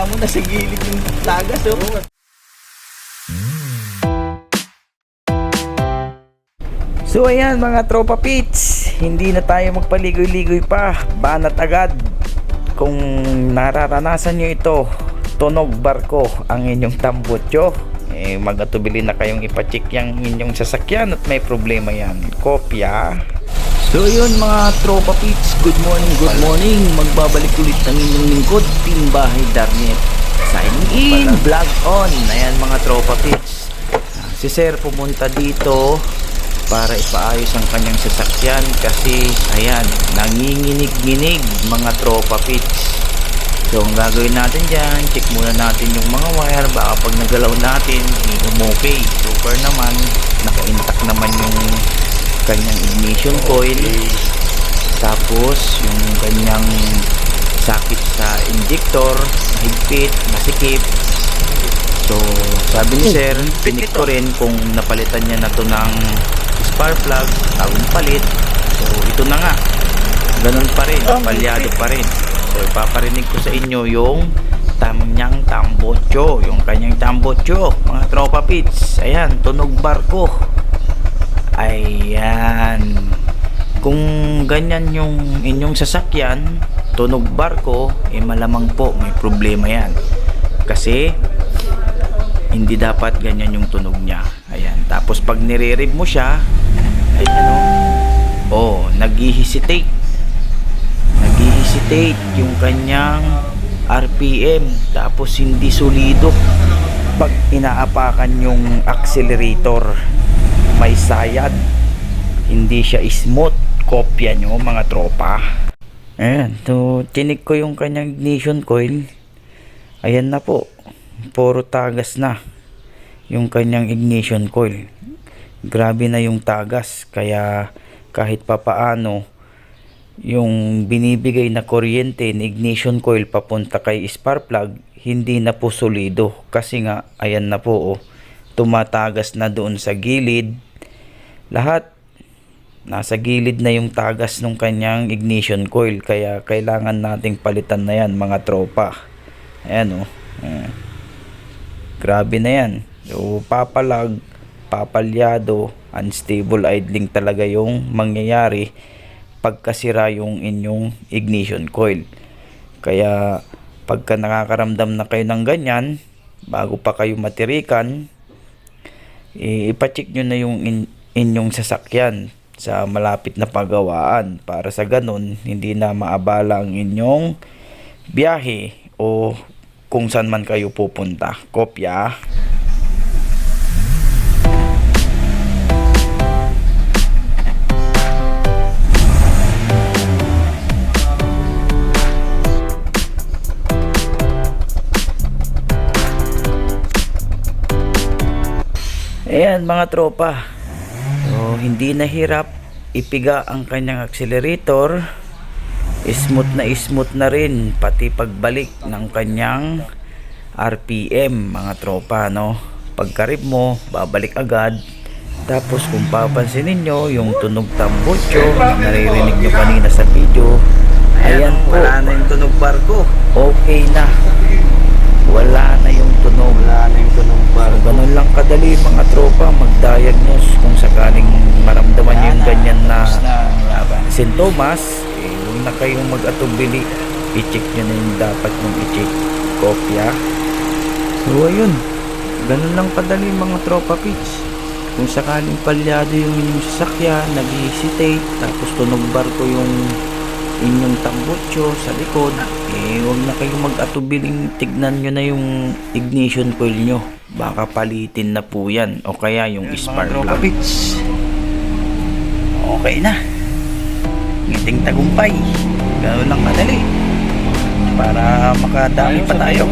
Kala mo nasa gilid yung tagas, oh. So ayan mga tropa pits, hindi na tayo magpaligoy-ligoy pa, banat agad. Kung nararanasan nyo ito, tunog barko ang inyong tambutso, magatubili na kayong ipacheck yung inyong sasakyan at may problema yan, kopya. So yun mga tropa pits, good morning, magbabalik ulit ng inyong lingkod, Team Bahay Darnet, signing in, vlog on. Ayan mga tropa pits, si sir pumunta dito para ipaayos ang kanyang sasakyan kasi ayan, nanginginig-nginig mga tropa pits. So ang gagawin natin dyan, check muna natin yung mga wire, baka pag nagalaw natin okay. Super naman, naka-intact naman yung kanyang ignition coil, tapos yung kanyang sakit sa injector mahigpit, masikip. So sabi ni sir, pinik ko rin kung napalitan niya na to ng spark plug, tawong palit. So ito na nga, ganun pa rin, palyado pa rin. So ipaparinig ko sa inyo yung kanyang tambutso, yung kanyang tambutso mga tropa pits. Ayan, tunog barko. Ayan, kung ganyan yung inyong sasakyan, tunog barko, malamang po may problema yan kasi hindi dapat ganyan yung tunog niya. Ayan, tapos pag nire-rev mo siya, ayan nag-hesitate yung kanyang RPM, tapos hindi solido. Pag inaapakan yung accelerator, may sayad, hindi siya smooth, kopya nyo mga tropa. Ayan, so tinik ko yung kanyang ignition coil, ayan na po, puro tagas na yung kanyang ignition coil. Grabe na yung tagas, kaya kahit papaano yung binibigay na kuryente ni ignition coil papunta kay spark plug, hindi na po solido kasi nga ayan na po, tumatagas na doon sa gilid. Lahat nasa gilid na yung tagas ng kanyang ignition coil, kaya kailangan nating palitan na yan mga tropa. Ayan grabe na yan. So papalag, papalyado, unstable idling talaga yung mangyayari pagkasira yung inyong ignition coil. Kaya pagka nakakaramdam na kayo ng ganyan, bago pa kayo matirikan, ipacheck nyo na yung inyong sasakyan sa malapit na pagawaan para sa ganun hindi na maabala ang inyong biyahe o kung saan man kayo pupunta. Kopya. Ayan mga tropa, so hindi nahirap ipiga ang kanyang accelerator, smooth na rin pati pagbalik ng kanyang RPM mga tropa, no? Pagkarib mo, babalik agad. Tapos kung papansin niyo yung tunog tambutso na naririnig nyo kanina sa video, ayan po, wala na yung tunog barko, okay na, wala na yung tunog barko. So, ganun lang kadali mga tropa mag-diagnose kung sakaling maramdaman nyo yung ganyan na sintomas. Huwag na kayong mag-atubili, i-check nyo na yung dapat mong i-check. Kopya. So ayun, ganun lang kadali mga tropa pits. Kung sakaling palyado yung inyong sasakyan, nag-hesitate, tapos tunog barko yung inyong tambutso sa likod, huwag na kayong mag-atubiling tignan nyo na yung ignition coil nyo, baka palitin na po yan, o kaya yung spark plug. Okay na, ngiting tagumpay. Gano'n lang kadali para makadami pa tayo.